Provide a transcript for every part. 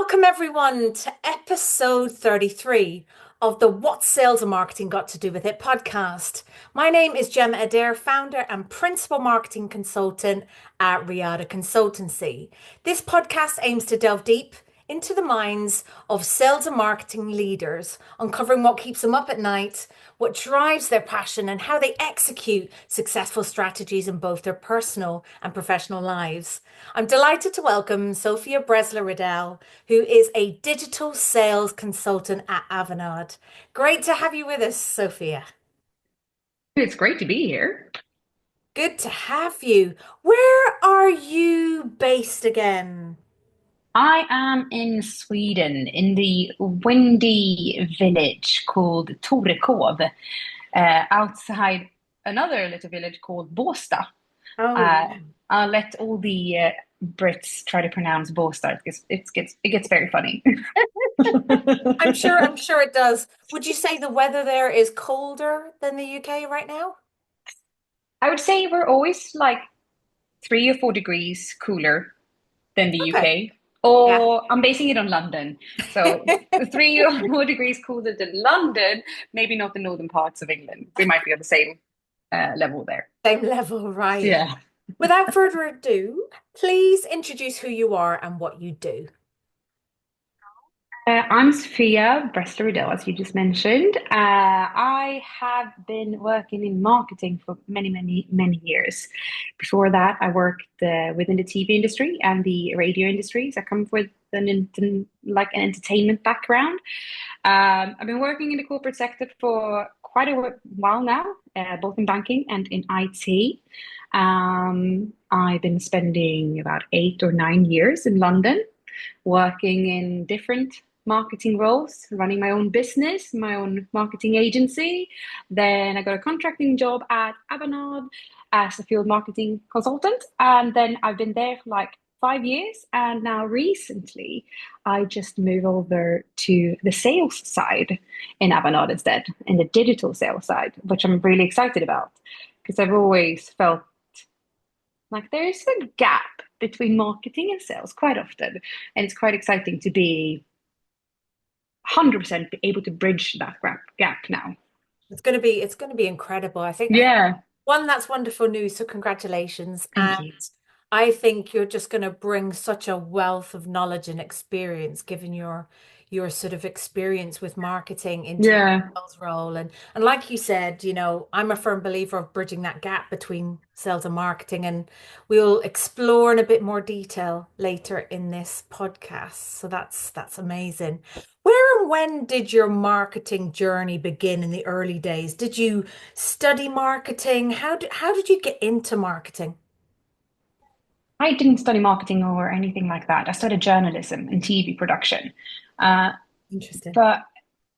Welcome everyone to episode 33 of the What Sales and Marketing Got to Do with It podcast. My name is Gemma Adair, founder and principal marketing consultant at Riddell Consultancy. This podcast aims to delve deep into the minds of sales and marketing leaders, uncovering what keeps them up at night, what drives their passion, and how they execute successful strategies in both their personal and professional lives. I'm delighted to welcome Sofia Bressler Riddell, who is a digital sales consultant at Avanade. Great to have you with us, Sofia. It's great to be here. Good to have you. Where are you based again? I am in Sweden, in the windy village called Torekov, outside another little village called Båstad. Oh, Uh, I'll let all the Brits try to pronounce Båstad because it gets very funny. I'm sure it does. Would you say the weather there is colder than the UK right now? I would say we're always like 3 or 4 degrees cooler than the Okay. UK. Yeah. Or I'm basing it on London. So 3 or 4 degrees cooler than London, maybe not the northern parts of England. We might be on the same level there. Same level, right. Yeah. Without further ado, please introduce who you are and what you do. I'm Sofia Bressler Riddell, as you just mentioned. I have been working in marketing for many, many, many years. Before that, I worked within the TV industry and the radio industries. I come with an entertainment background. I've been working in the corporate sector for quite a while now, both in banking and in IT. I've been spending about 8 or 9 years in London, working in different marketing roles, running my own business, my own marketing agency. Then I got a contracting job at Avanade as a field marketing consultant. And then I've been there for like 5 years. And now recently, I just moved over to the sales side in Avanade instead, in the digital sales side, which I'm really excited about because I've always felt like there's a gap between marketing and sales quite often. And it's quite exciting to be 100% able to bridge that gap now. It's going to be incredible. I think Yeah, one, that's wonderful news, so congratulations. thank And you. I think you're just going to bring such a wealth of knowledge and experience, given your sort of experience with marketing into your Yeah, sales role. And like you said, I'm a firm believer of bridging that gap between sales and marketing, and we'll explore in a bit more detail later in this podcast. So that's amazing. Where and when did your marketing journey begin in the early days? Did you study marketing? How did you get into marketing? I didn't study marketing or anything like that. I studied journalism and TV production. Uh, Interesting. but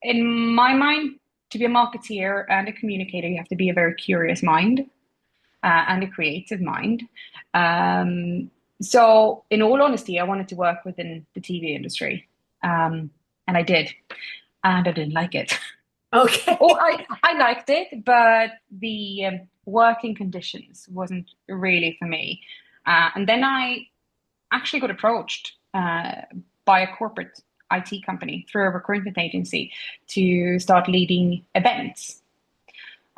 in my mind, to be a marketeer and a communicator, you have to be a very curious mind and a creative mind. Um, so, in all honesty, I wanted to work within the TV industry, and I did, and I didn't like it. Okay. Or I liked it, but the working conditions wasn't really for me. And then I actually got approached by a corporate IT company through a recruitment agency to start leading events.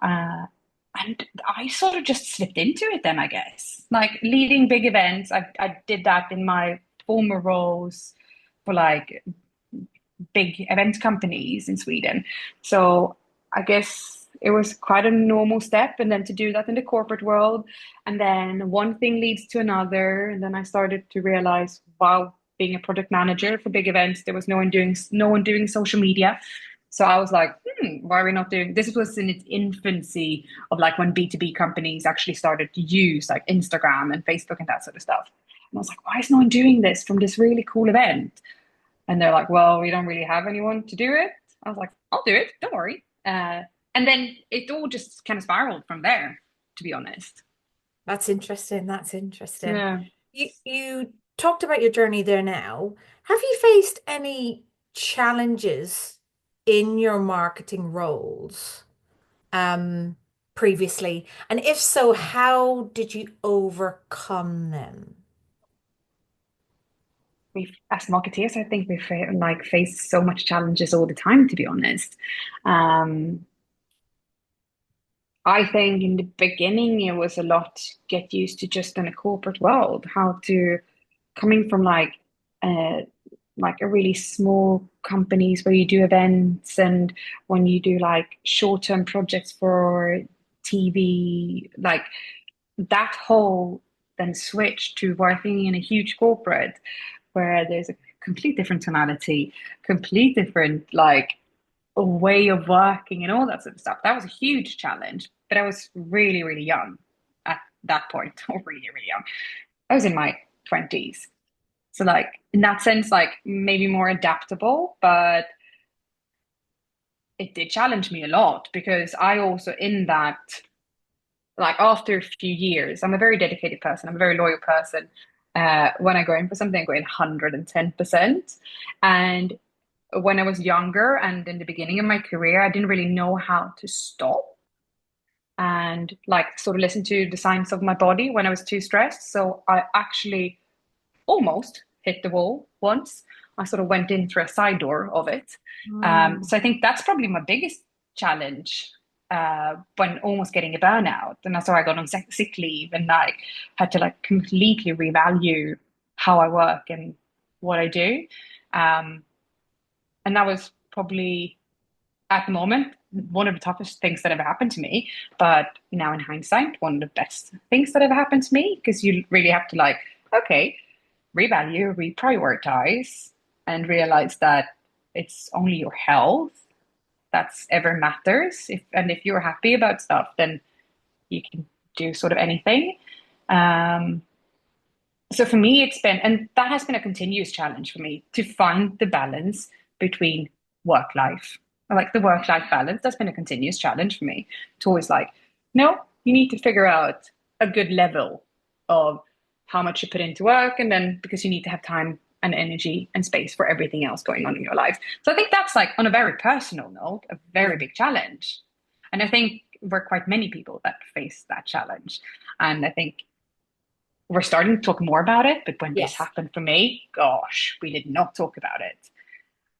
Uh, and I sort of just slipped into it then, I guess. Like leading big events, I did that in my former roles for like big event companies in Sweden. So I guess it was quite a normal step. And then to do that in the corporate world, and then one thing leads to another. And then I started to realize, wow, being a product manager for big events, there was no one doing social media. So I was like, why are we not doing this? Was in its infancy of like when B2B companies actually started to use like Instagram and Facebook and that sort of stuff. And I was like, why is no one doing this from this really cool event? And they're like, well, we don't really have anyone to do it. I was like, I'll do it. Don't worry. And then it all just kind of spiraled from there, to be honest. That's interesting. That's interesting. Yeah. You talked about your journey there now. Have you faced any challenges in your marketing roles previously? And if so, how did you overcome them? we as marketeers, I think like face so much challenges all the time, to be honest. Um, I think in the beginning it was a lot get used to just in a corporate world, how to coming from uh like a really small companies where you do events and when you do like short-term projects for TV, like that whole then switch to working in a huge corporate where there's a complete different tonality, complete different like a way of working and all that sort of stuff. That was a huge challenge, but I was really, really young at that point, or really, really young. I was in my 20s. So like in that sense, like maybe more adaptable, but it did challenge me a lot because I also in that, like after a few years, I'm a very dedicated person. I'm a very loyal person. When I go in for something, I go in 110%. And when I was younger and in the beginning of my career, I didn't really know how to stop and like sort of listen to the signs of my body when I was too stressed. So I actually almost hit the wall once. I sort of went in through a side door of it. Mm. So I think that's probably my biggest challenge when almost getting a burnout. And that's why I got on sick leave and like had to like completely revalue how I work and what I do. Um, and that was probably at the moment one of the toughest things that ever happened to me. But now in hindsight, one of the best things that ever happened to me because you really have to like, okay, revalue, reprioritize, and realize that it's only your health that's ever matters. If you're happy about stuff, then you can do sort of anything. Um, so for me, it's been, and that has been a continuous challenge for me to find the balance between work life. Like the work life balance, that's been a continuous challenge for me. To always like, no, you need to figure out a good level of how much you put into work, and then because you need to have time and energy and space for everything else going on in your life. So I think that's like on a very personal note, a Yeah. very big challenge. And I think we're quite many people that face that challenge. And I think we're starting to talk more about it, but when this Yes. happened for me, gosh, we did not talk about it.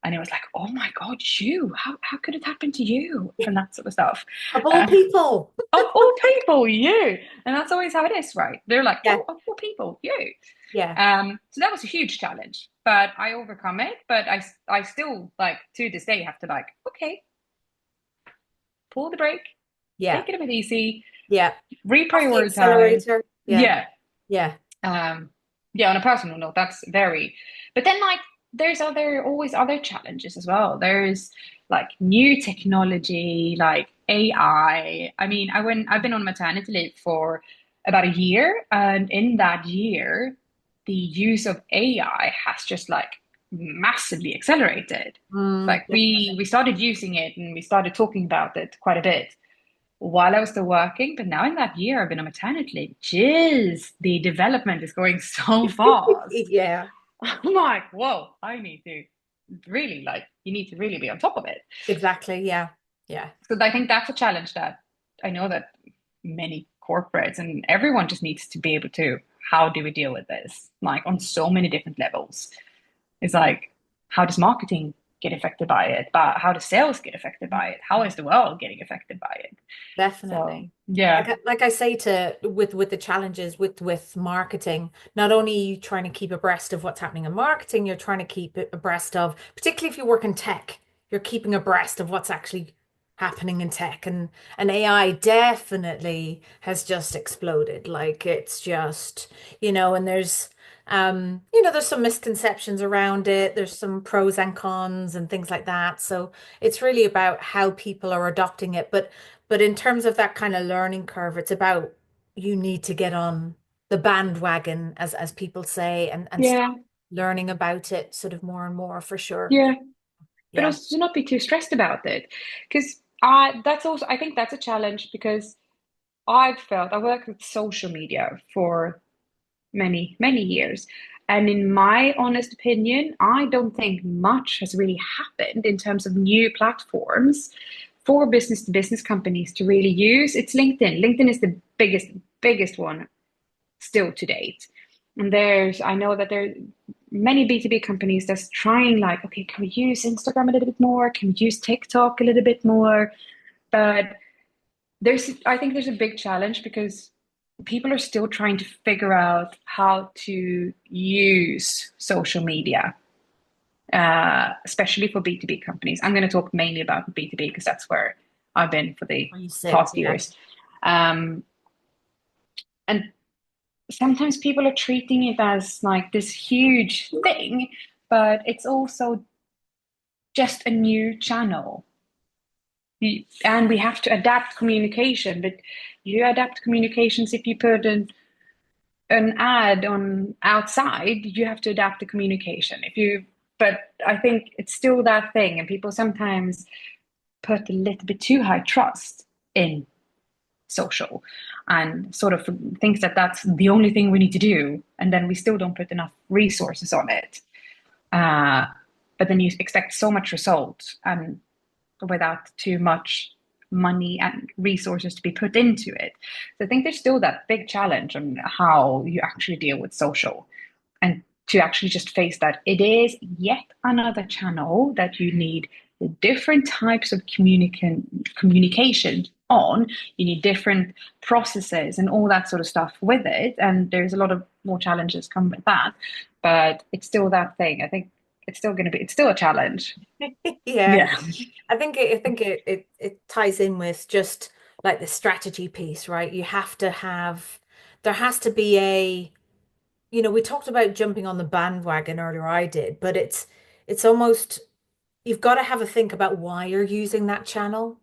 And it was like, oh my God, you, how could it happen to you? And that sort of stuff. Of all Uh, people. of all people, you. And that's always how it is, right? They're like, Yeah. oh, of all people, you. Yeah. So that was a huge challenge, but I overcome it. But I still like to this day have to like, okay, pull the brake, Yeah. take it a bit easy, Yeah. Off the reprioritize. accelerator. Yeah. Yeah. Yeah. Um, yeah, on a personal note, that's very, but then like there's always other challenges as well. There's like new technology, like AI. I mean, I've been on maternity leave for about a year, and in that year, the use of AI has just like massively accelerated. Mm, Like we definitely. started using it and we started talking about it quite a bit while I was still working, but now in that year I've been on maternity leave. Jeez, the development is going so fast. Yeah. I'm like, whoa, I need to really like, you need to really be on top of it. Exactly. Yeah. Yeah. So I think that's a challenge that I know that many corporates and everyone just needs to be able to, how do we deal with this? Like on so many different levels. It's like, how does marketing get affected by it? But how does sales get affected by it? How is the world getting affected by it? So Definitely. yeah, Like I say to with the challenges with marketing, not only are you trying to keep abreast of what's happening in marketing, you're trying to keep it abreast of, particularly if you work in tech, you're keeping abreast of what's actually happening in tech, and AI definitely has just exploded. Like it's just, and there's some misconceptions around it. There's some pros and cons and things like that. So it's really about how people are adopting it. But in terms of that kind of learning curve, it's about you need to get on the bandwagon, as people say, and start yeah, learning about it sort of more and more for sure. yeah. But Yeah. also to not be too stressed about it, because I that's also I think that's a challenge because I worked with social media for many years. And in my honest opinion, I don't think much has really happened in terms of new platforms for business to business companies to really use. It's LinkedIn. LinkedIn is the biggest one still to date. And I know that many B2B companies that's trying like, okay, can we use Instagram a little bit more? Can we use TikTok a little bit more? But I think there's a big challenge because people are still trying to figure out how to use social media, especially for B2B companies. I'm going to talk mainly about B2B because that's where I've been for the Where you sit, past yeah. years. Um, and sometimes people are treating it as like this huge thing, but it's also just a new channel. And we have to adapt communication, but you adapt communications if you put an ad on outside, you have to adapt the communication. If you, but I think it's still that thing, and people sometimes put a little bit too high trust in social and sort of thinks that that's the only thing we need to do, and then we still don't put enough resources on it. Uh, but then you expect so much result and without too much money and resources to be put into it. So I think there's still that big challenge on how you actually deal with social and to actually just face that it is yet another channel that you need different types of communication on. You need different processes and all that sort of stuff with it. And there's a lot of more challenges come with that. But it's still that thing. I think it's still a challenge. Yeah. Yeah. I think it ties in with just like the strategy piece, right? There has to be we talked about jumping on the bandwagon earlier, I did, but it's almost you've got to have a think about why you're using that channel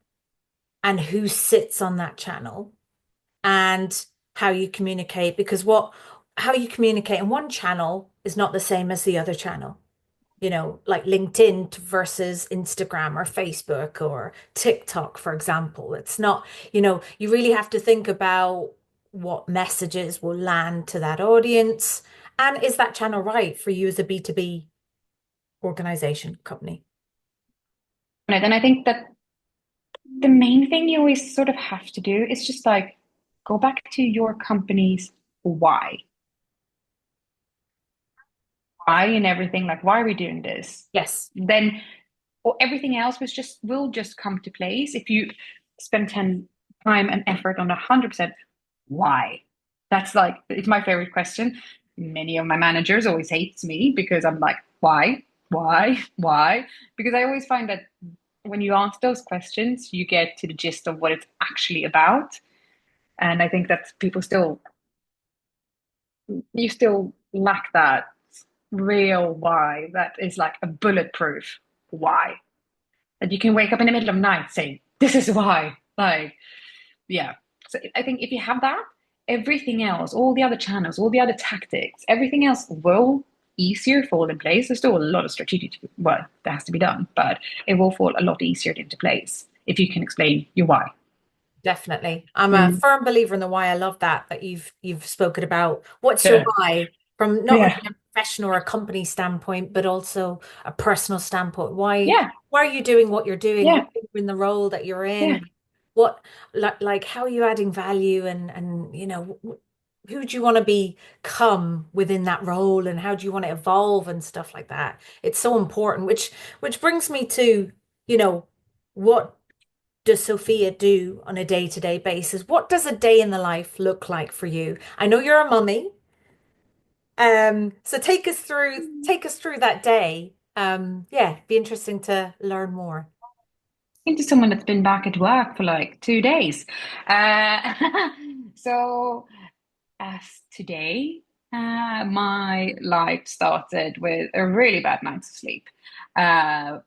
and who sits on that channel and how you communicate because how you communicate in one channel is not the same as the other channel. Like LinkedIn versus Instagram or Facebook or TikTok, for example. It's not, you really have to think about what messages will land to that audience. And is that channel right for you as a B2B organization, company? Right. And I think that the main thing you always sort of have to do is just like go back to your company's why. Why and everything, like why are we doing this? Yes, Then or everything else will just come to place if you spend 10 time and effort on 100% why. That's like it's my favorite question. Many of my managers always hates me because I'm like, why? Because I always find that when you ask those questions, you get to the gist of what it's actually about. And I think that people still you still lack that real why that is like a bulletproof why that you can wake up in the middle of the night saying this is why, like, yeah. So I think if you have that, everything else, all the other channels, all the other tactics, everything else will easier fall in place. There's still a lot of strategic work that has to be done, but it will fall a lot easier into place if you can explain your why. definitely. I'm a Mm. firm believer in the why. I love that you've spoken about what's your Yeah, why from not only yeah, a professional or a company standpoint, but also a personal standpoint. Why yeah, why are you doing what you're doing? Why yeah, are you in the role that you're yeah. in? What like how are you adding value and who do you want to become within that role and how do you want to evolve and stuff like that? It's so important, which brings me to, what does Sophia do on a day-to-day basis? What does a day in the life look like for you? I know you're a mummy. So take us through that day. Yeah, be interesting to learn more. Into someone that's been back at work for like 2 days. Uh, so as today, my life started with a really bad night's sleep. Uh,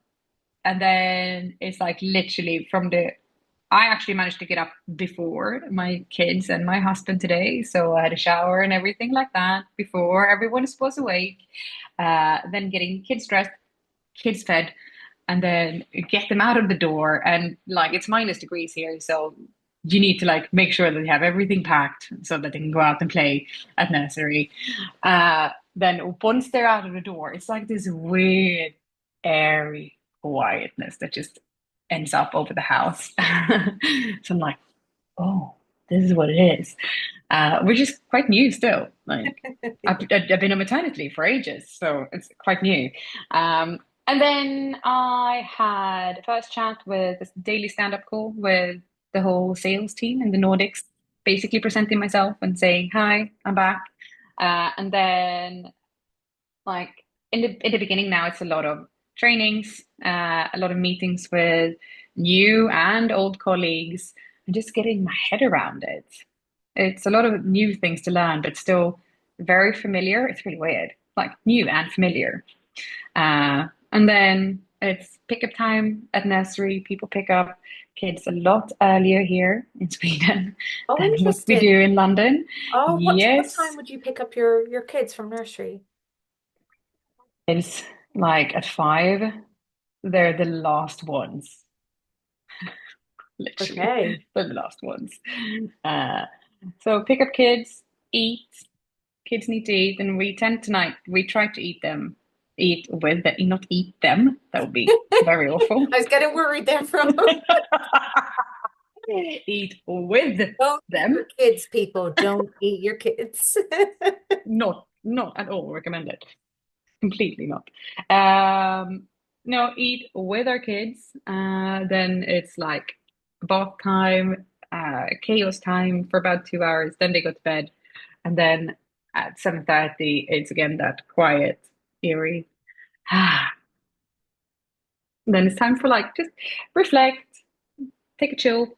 and then it's like literally I actually managed to get up before my kids and my husband today. So I had a shower and everything like that before everyone was awake. Then getting kids dressed, kids fed, and then get them out of the door. And like it's -degrees here, so you need to like make sure that they have everything packed so that they can go out and play at nursery. Then once they're out of the door, it's like this weird, airy quietness that just ends up over the house. So I'm like, oh, this is what it is. which is quite new still. Like I've been on maternity leave for ages, so it's quite new. And then I had a first chat with this daily stand-up call with the whole sales team in the Nordics, basically presenting myself and saying, "Hi, I'm back." And then like in the beginning now, it's a lot of trainings, a lot of meetings with new and old colleagues, and just getting my head around it. It's a lot of new things to learn, but still very familiar. It's really weird, like new and familiar. And then it's pickup time at nursery. People pick up kids a lot earlier here in Sweden Oh, than what we do interesting. in London. Oh, what time Yes, would you pick up your kids from nursery? it's like at 5, they're the last ones, literally. Okay. They're the last ones. Uh, so pick up kids, eat. Kids need to eat, and we tend tonight, we try to eat with them, not eat them. That would be very awful. I was getting worried there from Eat with don't eat your them. kids, people. Don't eat your kids. Not at all recommended. Completely not. No, eat with our kids. Then it's like bath time, chaos time for about 2 hours. Then they go to bed, and then at 7:30, it's again that quiet, eerie. Then it's time for like just reflect, take a chill,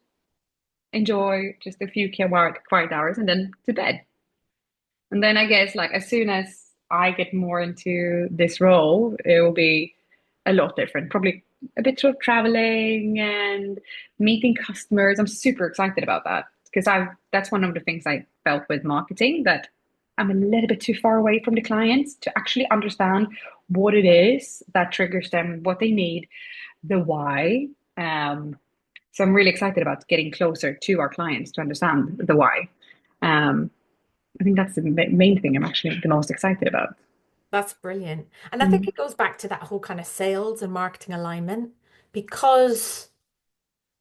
enjoy just a few quiet hours, and then to bed. And then I guess like as soon as I get more into this role, it will be a lot different. Probably a bit of traveling and meeting customers. I'm super excited about that because I've that's one of the things I felt with marketing that I'm a little bit too far away from the clients to actually understand what it is that triggers them, what they need, the why. So I'm really excited about getting closer to our clients to understand the why. Um, I think that's the main thing I'm actually the most excited about. That's brilliant. And I think Mm. it goes back to that whole kind of sales and marketing alignment because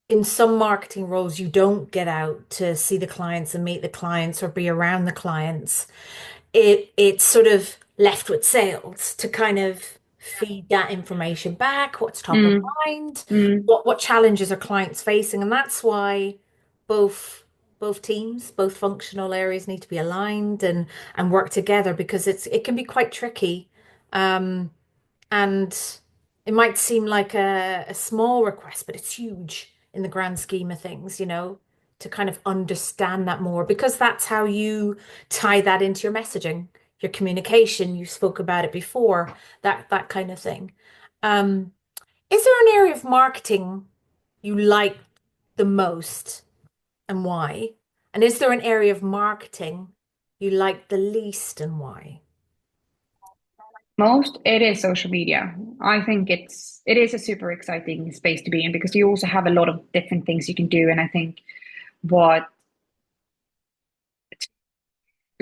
in some marketing roles, you don't get out to see the clients and meet the clients or be around the clients. It's sort of left with sales to kind of feed that information back, what's top of Mm, mind, mm, what challenges are clients facing, and that's why both both teams, both functional areas need to be aligned and work together because it can be quite tricky. Um, and it might seem like a small request, but it's huge in the grand scheme of things, to kind of understand that more because that's how you tie that into your messaging, your communication. You spoke about it before, that kind of thing. Um, is there an area of marketing you like the most and why? And is there an area of marketing you like the least and why? most it is social media. I think it is a super exciting space to be in because you also have a lot of different things you can do. And I think what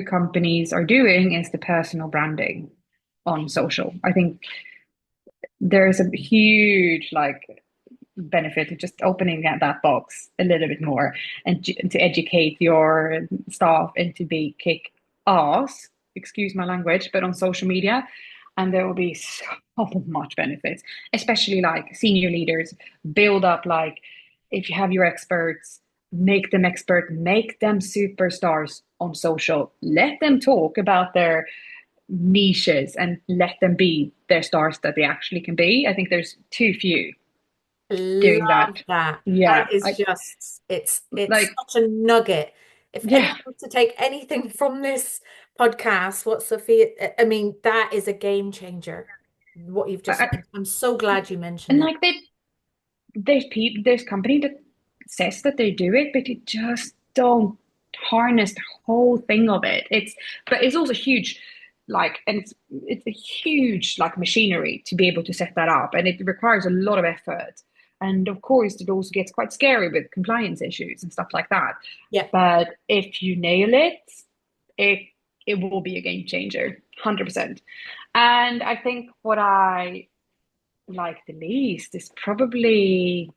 companies are doing is the personal branding on social. I think there's a huge like benefit of just opening that box a little bit more and to educate your staff and to be kick ass, excuse my language, but on social media. And there will be so much benefits, especially like senior leaders build up like if you have your experts, make them expert, make them superstars on social, let them talk about their niches and let them be their stars that they actually can be. I think there's too few doing Love that. that. That Yeah, is I just it's like such a nugget. If yeah. anyone wants to take anything from this podcast, what Sophia, I mean, that is a game changer. What you've just I, mentioned. I'm so glad you mentioned and it. like there's people, there's company that says that they do it, but you just don't harness the whole thing of it. But it's also huge, like, and it's a huge like machinery to be able to set that up, and it requires a lot of effort. And of course, it also gets quite scary with compliance issues and stuff like that. Yeah. But if you nail it, it it will be a game changer, 100%. And I think what I like the least is probably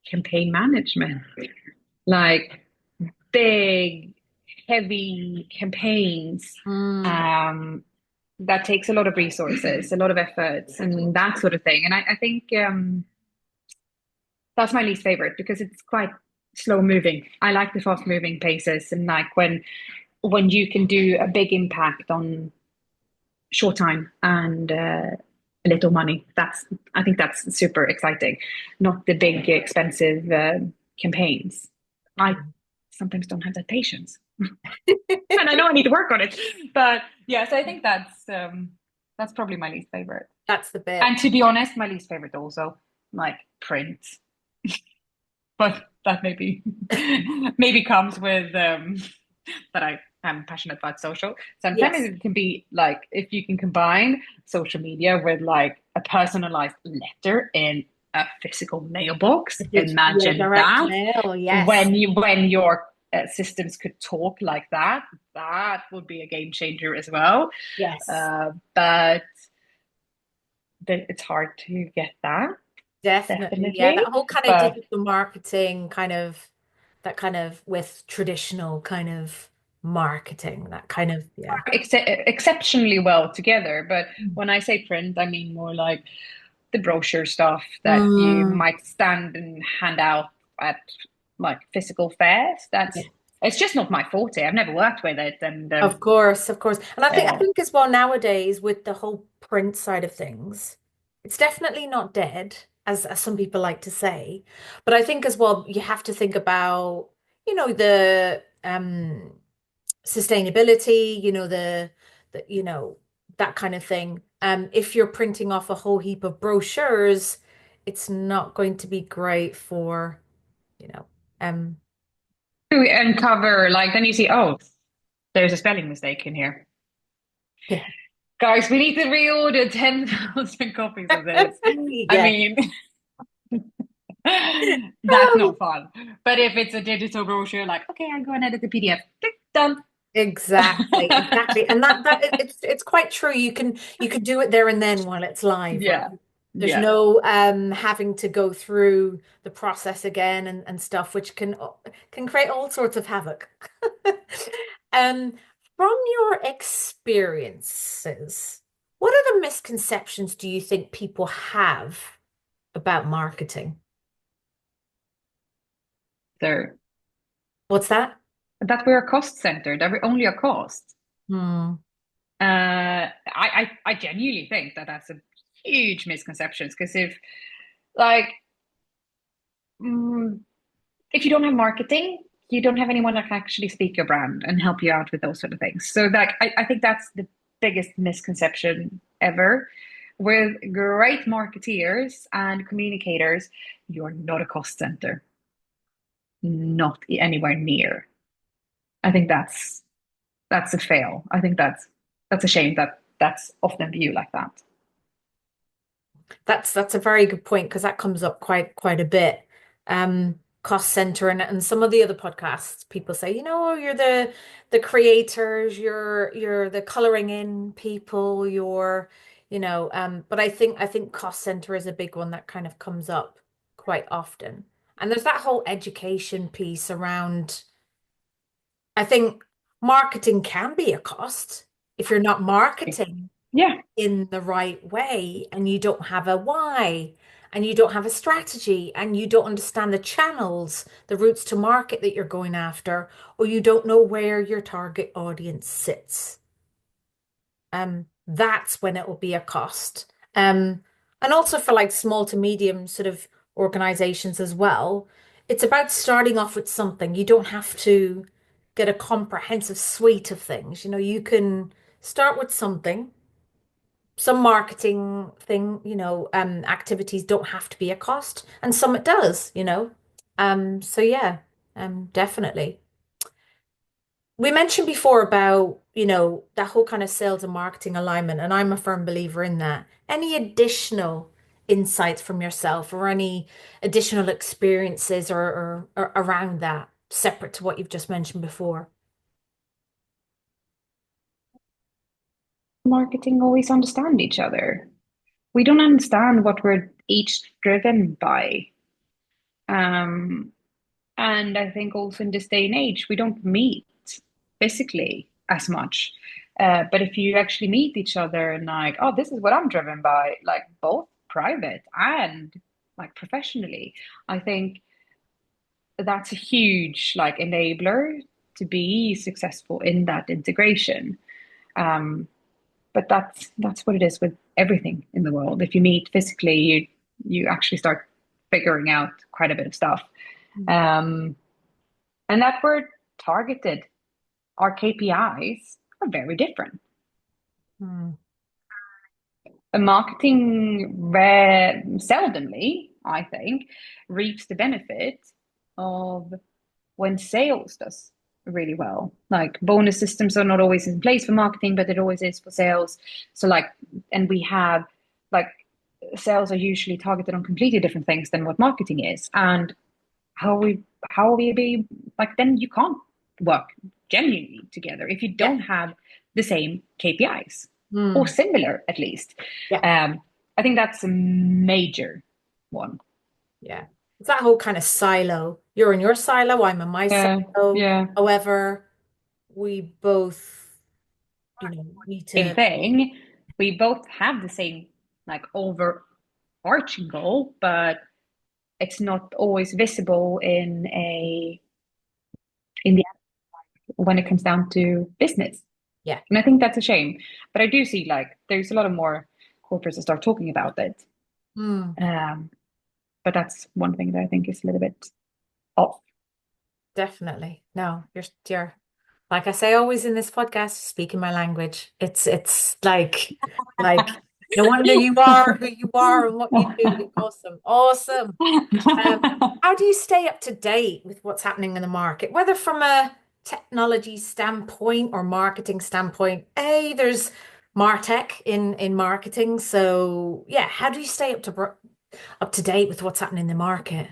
campaign management, like big, heavy campaigns, Mm. um, that takes a lot of resources, a lot of efforts, and that sort of thing. And I think that's my least favorite because it's quite slow moving. I like the fast moving paces, and like when you can do a big impact on short time and little money. That's I think that's super exciting, not the big expensive campaigns. I sometimes don't have that patience, and I know I need to work on it. But yeah, so I think that's probably my least favorite. That's the bit. And to be honest, my least favorite also like print, but that maybe maybe comes with that I am passionate about social. Sometimes Yes. it can be like if you can combine social media with like a personalized letter in a physical mailbox. Yeah, Imagine direct that mail. Yes. when your systems could talk like that, that would be a game changer as well. Yes. But it's hard to get that, Definitely. Yeah, definitely. that whole kind of But digital marketing kind of that kind of with traditional kind of marketing, that kind of yeah. exceptionally well together. But when I say print, I mean more like the brochure stuff that you Mm, might stand and hand out at like physical fairs. yeah. That's it's just not my forte. I've never worked with it, and Of course, of course. And I uh, think as well nowadays with the whole print side of things, it's definitely not dead, as some people like to say. But I think as well you have to think about, the sustainability, that kind of thing. If you're printing off a whole heap of brochures, it's not going to be great for, you know, um, to uncover like then you see, oh, there's a spelling mistake in here. yeah. Guys, we need to reorder 10,000 copies of this. I Yeah. mean, that's not fun. But if it's a digital brochure, like, okay, I go and edit the PDF. Click, done. Exactly, exactly. And it's quite true. You can do it there and then while it's live, right? Yeah. There's Yeah. no having to go through the process again and stuff, which can create all sorts of havoc. Um, from your experiences, what other misconceptions do you think people have about marketing? So What's that? that we're cost centered, that we're only a cost. Hmm. I genuinely think that that's a huge misconception because like mm, if you don't have marketing, you don't have anyone that can actually speak your brand and help you out with those sort of things. So like I think that's the biggest misconception ever. With great marketeers and communicators, you're not a cost center, not anywhere near. I think that's a fail. I think that's a shame that that's often viewed like that. That's a very good point because that comes up quite a bit. Cost center and some of the other podcasts, people say, oh, you're the creators, you're the coloring in people, but I think cost center is a big one that kind of comes up quite often. And there's that whole education piece around, I think marketing can be a cost if you're not marketing Yeah. in the right way and you don't have a why and you don't have a strategy and you don't understand the channels, the routes to market that you're going after, or you don't know where your target audience sits. That's when it will be a cost. And also for like small to medium sort of organizations as well, it's about starting off with something. You don't have to get a comprehensive suite of things. You can start with something. Some marketing activities don't have to be a cost, and some it does. So yeah, definitely. We mentioned before about, that whole kind of sales and marketing alignment, and I'm a firm believer in that. Any additional insights from yourself or any additional experiences or around that, separate to what you've just mentioned before? Marketing always understand each other. We don't understand what we're each driven by. Um, and I think also in this day and age, we don't meet. physically as much. But if you actually meet each other and like, oh, this is what I'm driven by, like both private and like professionally, I think that's a huge like enabler to be successful in that integration. Um, but that's what it is with everything in the world. If you meet physically, you actually start figuring out quite a bit of stuff. Um, and that we're targeted. Our KPIs are very different. Mm. A marketing seldomly, I think, reaps the benefit of when sales does really well. Like bonus systems are not always in place for marketing, but it always is for sales. So like, and we have like sales are usually targeted on completely different things than what marketing is. And how we be like then you can't work genuinely together if you Yeah. don't have the same KPIs or Mm. similar at least. Yeah. I think that's a major one. Yeah. It's that whole kind of silo. You're in your silo, I'm in my Yeah, silo. yeah. However, we both, need Same to, thing. We both have the same like overarching goal, but it's not always visible in the when it comes down to business. yeah. And I think that's a shame. But I do see like there's a lot of more corporates that start talking about it. Mm. Um, but that's one thing that I think is a little bit off. Definitely. No, you're like I say always in this podcast, speaking my language. It's like no wonder you are who you are and what you do. Awesome. Awesome. How do you stay up to date with what's happening in the market, whether from a technology standpoint or marketing standpoint? There's MarTech in marketing. So yeah, how do you stay up to date with what's happening in the market?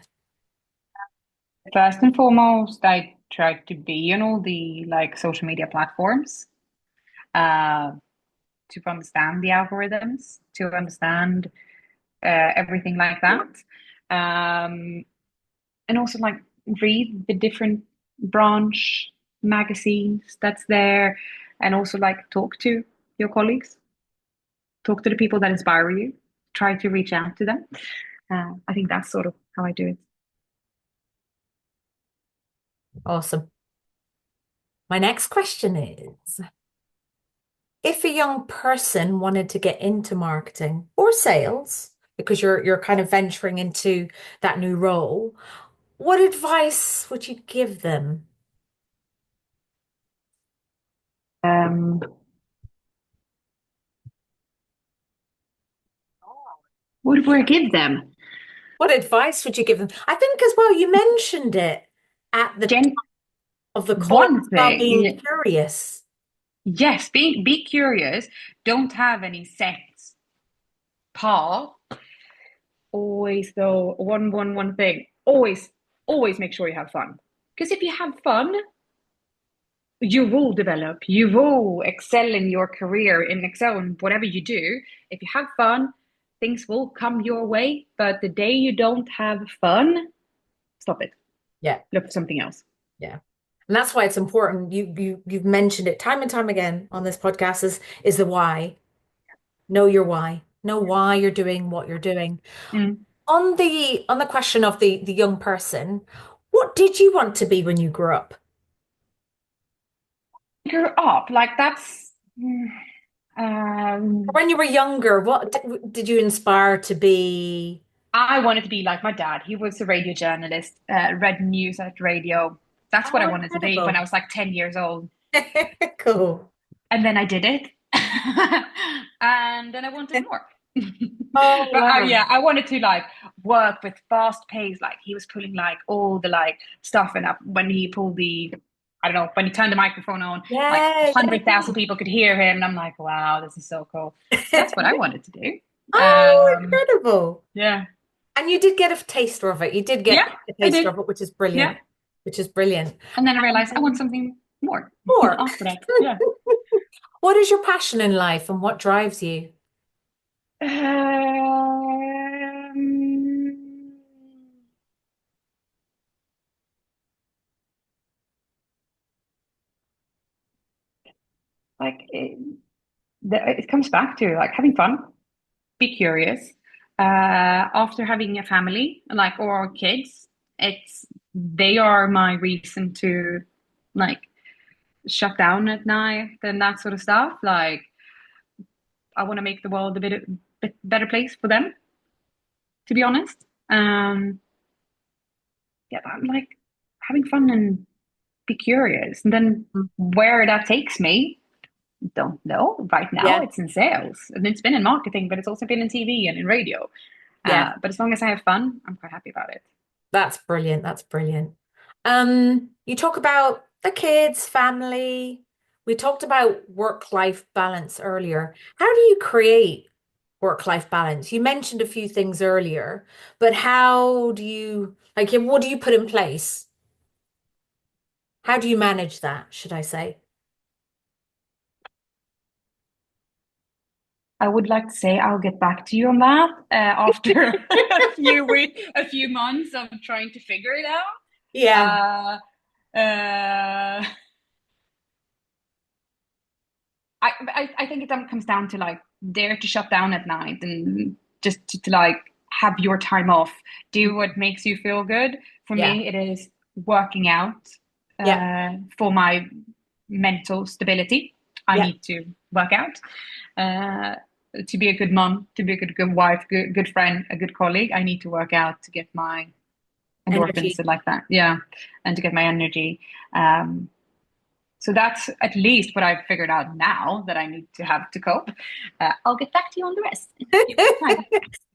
First and foremost, I try to be on all the like social media platforms uh, to understand the algorithms, to understand everything like that. Um, and also like read the different branch magazines that's there and also like talk to your colleagues, talk to the people that inspire you, try to reach out to them. I think that's sort of how I do it. Awesome. My next question is, if a young person wanted to get into marketing or sales, because you're kind of venturing into that new role, what advice would you give them? um, what would I give them? What advice would you give them? I think as well, you mentioned it at the top Gen of the call one about being thing, curious. yes, be curious. Don't have any set path. Always though, one thing. Always make sure you have fun. Because if you have fun, you will develop, you will excel in your career, in excel in whatever you do. If you have fun, things will come your way. But the day you don't have fun, stop it. Yeah, Look for something else. yeah. And that's why it's important. You've mentioned it time and time again on this podcast is the why. Know your why. Know why you're doing what you're doing. Mm. On the question of the young person, what did you want to be when you grew up? You're up like that's. Or Um, when you were younger, what did you inspire to be? I wanted to be like my dad. He was a radio journalist, read news at radio. That's what I Oh, wanted to be when I incredible. was like 10 years old. Cool. And then I did it. And then I wanted more. Oh, But wow. yeah, I wanted to like work with fast pace. Like he was pulling like all the like stuff and up when he pulled the, I don't know, when he turned the microphone on, like Yeah, yeah, 100,000 people could hear him. And I'm like, wow, this is so cool. So yeah. that's what I wanted to do. Oh, incredible. Yeah. And you did get a taster of it. You did Yeah, get a I taster did. of it, which is Yeah. brilliant. Which is brilliant. And then I realized I want Um, something more Or after that. Yeah. what is your passion in life and what drives you? Um, like it comes back to like having fun, be curious. After having a family, like or kids, it's they are my reason to like shut down at night and that sort of stuff. Like I want to make the world bit better place for them, to be honest. Um, yeah, I'm like having fun and be curious, and then Mm. where that takes me, don't know. Right now, Yeah, it's in sales, and it's been in marketing, but it's also been in TV and in radio. yeah, But as long as I have fun, I'm quite happy about it. that's brilliant. That's brilliant. You talk about the kids, family. We talked about work-life balance earlier. How do you create work-life balance? You mentioned a few things earlier, but how do you like what do you put in place? How do you manage that, should I say? I would like to say I'll get back to you on that after a few months of trying to figure it Yeah. out. Uh, I think it comes down to like dare to shut down at night and just to like have your time off. Do what makes you feel good. For Yeah. me, it is working out Yeah. for my mental stability. I Yeah. need to work out. To be a good mom, to be a good wife, good friend, a good colleague, I need to work out to get my endorphins Energy. and like that. Yeah, and to get my energy. Um, so that's at least what I've figured out now that I need to have to cope. I'll get back to you on the rest. Good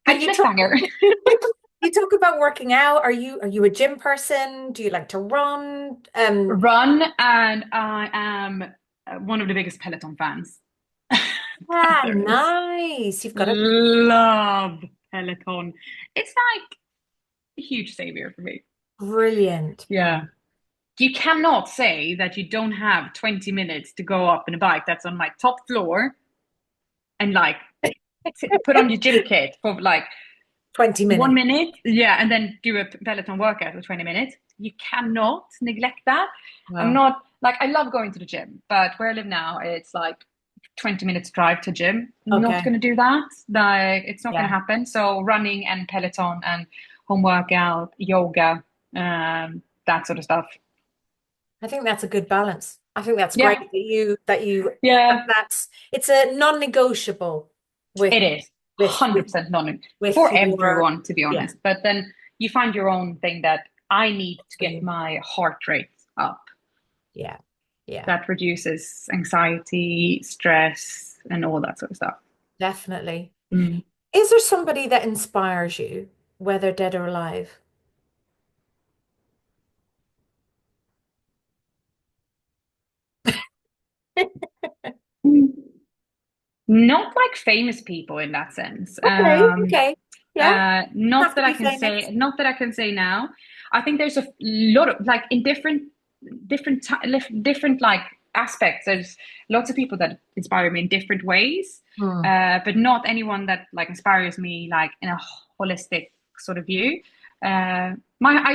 And cliffhanger. you talk about working out. Are you a gym person? Do you like to run? Run, and I am one of the biggest Peloton fans that Ah, there is. nice. You've got a Love Peloton. It's like a huge savior for me. brilliant. Yeah. You cannot say that you don't have 20 minutes to go up in a bike that's on my top floor and like put on your gym kit for like 20 1 minutes. minute. Yeah. And then do a Peloton workout for 20 minutes. You cannot neglect that. I'm Wow. not like, I love going to the gym, but where I live now, it's like 20 minutes drive to gym. Not Okay. going to do that. Like, it's not going to Yeah. happen. So running and Peloton and home workout, yoga, that sort of stuff. I think that's a good balance. I think that's great Yeah. that you Yeah. that's it's a non-negotiable with It is with with 100% non with for your everyone, to be yeah, honest. But then you find your own thing that I need to for get you. my heart rate up. Yeah. Yeah. That reduces anxiety, stress, and all that sort of stuff. Definitely. Mm. Is there somebody that inspires you, whether dead or alive? Not like famous people in that sense. Okay, okay. Yeah, have Not to that I be can say, famous. not that I can say now. I think there's a lot of like in different like aspects. There's lots of people that inspire me in different ways, Hmm. but not anyone that like inspires me like in a holistic sort of view. I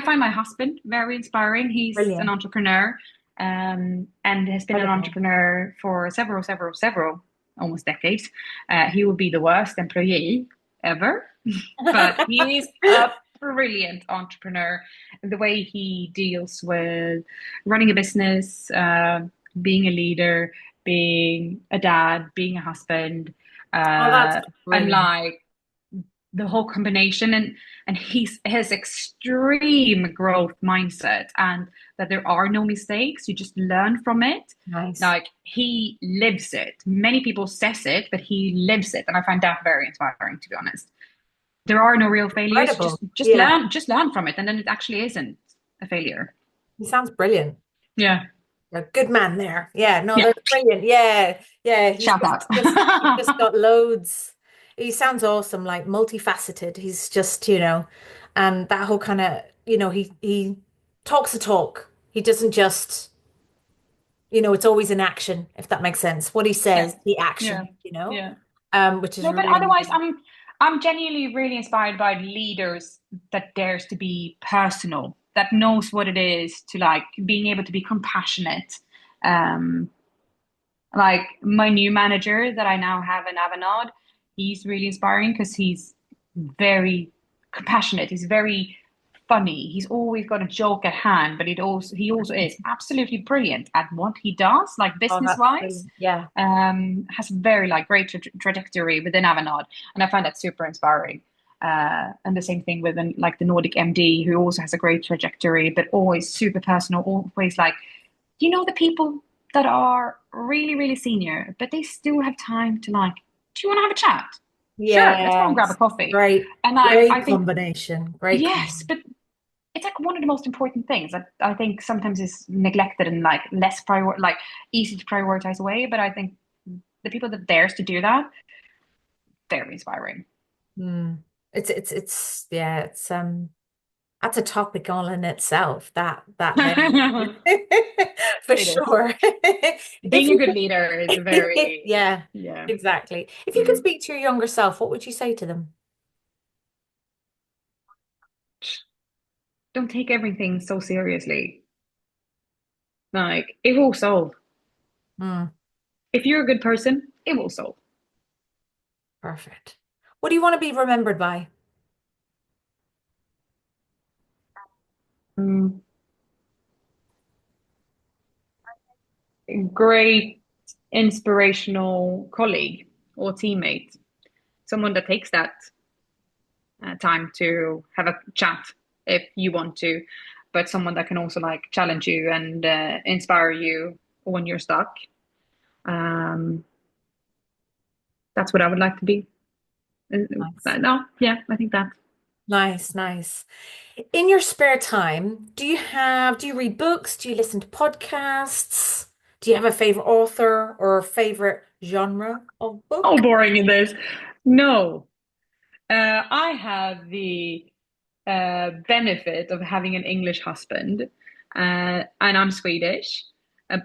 find my husband very inspiring. He's an Brilliant. entrepreneur, and has been an Incredible. entrepreneur for several almost decades. He will be the worst employee ever, but he is a brilliant entrepreneur. The way he deals with running a business, being a leader, being a dad, being a husband, Oh, that's and brilliant. like the whole combination, and he's his extreme growth mindset, and that there are no mistakes, you just learn from it. Nice. Like he lives it. Many people says it, but he lives it, and I find that very inspiring, to be honest. There are no real failures. Incredible. Just Yeah, learn from it, and then it actually isn't a failure. he sounds brilliant. Yeah. A good man there. Yeah, no, Yeah. that's brilliant. Yeah, yeah. Shout out. He's just got loads. He sounds awesome, like multifaceted. He's just, and that whole kind of, he talks the talk. He doesn't just, it's always in action, if that makes sense. What he Yeah. says, the Yeah. action, Yeah. which is No, but really, otherwise, I'm genuinely really inspired by leaders that dares to be personal, that knows what it is to like being able to be compassionate, um, Like my new manager that I now have in Avanade, he's really inspiring because he's very compassionate. He's very funny. He's always got a joke at hand, but he also is absolutely brilliant at what he does, like Oh, business that's wise. brilliant. Yeah. Has a very like great trajectory within Avanade, and I find that super inspiring. And the same thing with like the Nordic MD, who also has a great trajectory, but always super personal, always like, the people that are really, really senior, but they still have time to like, do you want to have a chat? Sure, let's go and grab a Yes. coffee. Great, And I great think, combination. Great yes, combination. but it's like one of the most important things that I think sometimes is neglected and like like easy to prioritize away. But I think the people that dares to do that, very inspiring. Mm. It's yeah, that's a topic all in itself, that there. For It is. sure. If Being a you good leader is a could, very, yeah, yeah. exactly. If you could Mm. speak to your younger self, what would you say to them? Don't take everything so seriously. Like, it will solve. Mm, If you're a good person, it will solve. perfect. What do you want to be remembered by? Mm. Great inspirational colleague or teammate, someone that takes that time to have a chat if you want to, but someone that can also like challenge you and inspire you when you're stuck. Um, that's what I would like to be. Nice. No, yeah, I think that. Nice, nice. In your spare time, do you read books? Do you listen to podcasts? Do you have a favorite author or a favorite genre of Oh, book? boring in this. No, I have the benefit of having an English husband, and I'm Swedish,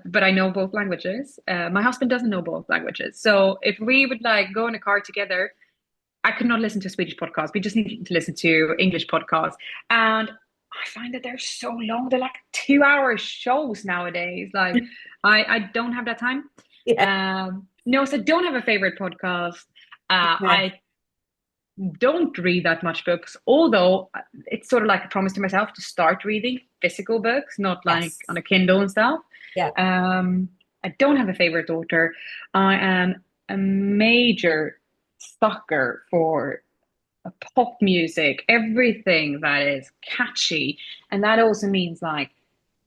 but I know both languages. My husband doesn't know both languages, so if we would like go in a car together, I could not listen to a Swedish podcast. We just need to listen to English podcasts, and I find that they're so long. They're like 2 hour shows nowadays. Like I don't have that time. Yeah. No, so I don't have a favorite podcast. Yeah. I don't read that much books, although it's sort of like a promise to myself to start reading physical books, not like Yes. on a Kindle and stuff. Yeah. Um, I don't have a favorite author. I am a major sucker for pop music, everything that is catchy. And that also means like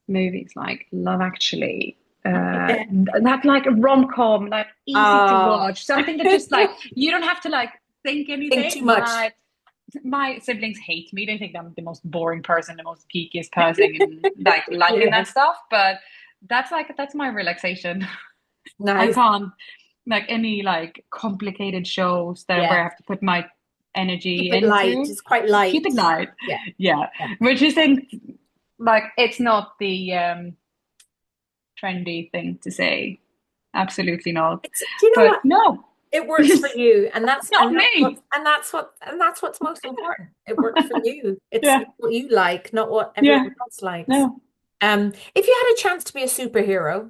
movies like Love Actually, Yeah. that like a rom-com, like easy to Oh, watch, something that just like you don't have to like think think anything. too much. My siblings hate me. They think I'm the most boring person, the most geekiest person, and like liking Yeah. that stuff. But that's my relaxation. I Nice. can't like any like complicated shows that where I Yeah. have to put my energy Keep it light. into. It's quite Keep it light. light. Yeah. Yeah. Yeah. Which is think like it's not the trendy thing to say. Absolutely not. Do you know But what? no, It works for you, not me. and that's what's most important. It works for you. It's Yeah, what you like, not what yeah, everyone else likes. no. If you had a chance to be a superhero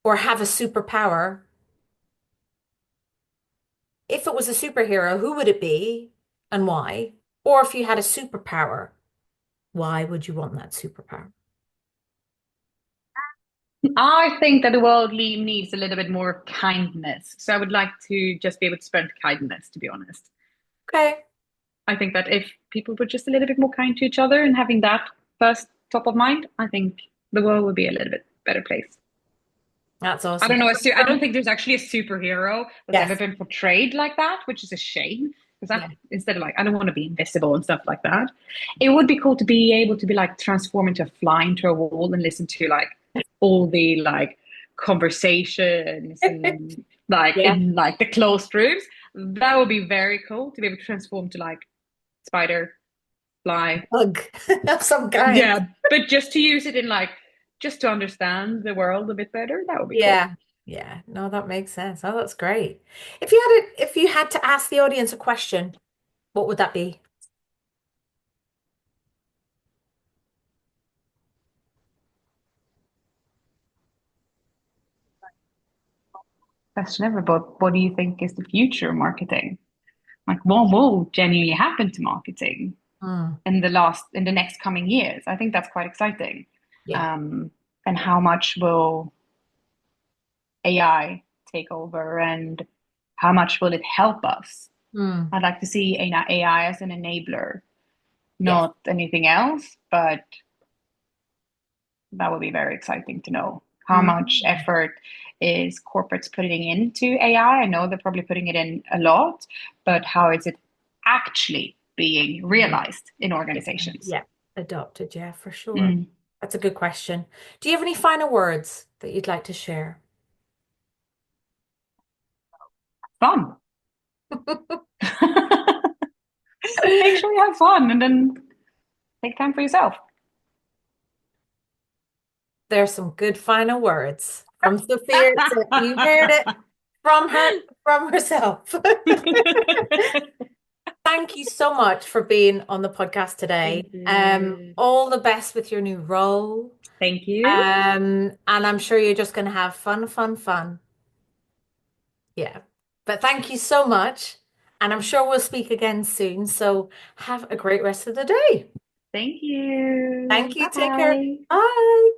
or have a superpower, if it was a superhero, who would it be and why? Or if you had a superpower, why would you want that superpower? I think that the world needs a little bit more kindness. So I would like to just be able to spread kindness, to be honest. Okay, I think that if people were just a little bit more kind to each other and having that first top of mind, I think the world would be a little bit better place. that's I awesome. don't know. I don't think there's actually a superhero that's ever Yes. been portrayed like that, which is a shame. Because that Yeah. instead of like, I don't want to be invisible and stuff like that. It would be cool to be able to be like transform into a fly into a wall and listen to like all the like conversations and like Yeah. in like the closed rooms. That would be very cool to be able to transform to like spider, fly. Bug of some kind. Yeah, but just to use it in like just to understand the world a bit better, that would be cool. Yeah. Yeah. No, that makes sense. Oh, that's great. If you had to ask the audience a question, what would that be? question ever, but what do you think is the future of marketing? Like, what will genuinely happen to marketing Mm, in the next coming years? I think that's quite exciting. yeah. Um, and how much will AI take over, and how much will it help us? Mm, I'd like to see AI as an enabler, yes. not anything else, but that would be very exciting to know. How much Mm, effort is corporates putting into AI? I know they're probably putting it in a lot, but how is it actually being mm, realized in organizations? yeah. Adopted, yeah, for sure. Mm, That's a good question. Do you have any final words that you'd like to share? fun. Make sure you have fun and then take time for yourself. There's some good final words from Sophia. So you heard it from her, from herself. Thank you so much for being on the podcast today. Thank you. All the best with your new role. Thank you. And I'm sure you're just going to have fun, fun, fun. Yeah. But thank you so much. And I'm sure we'll speak again soon. So have a great rest of the day. Thank Thank you. you. Bye Take care. bye. Bye.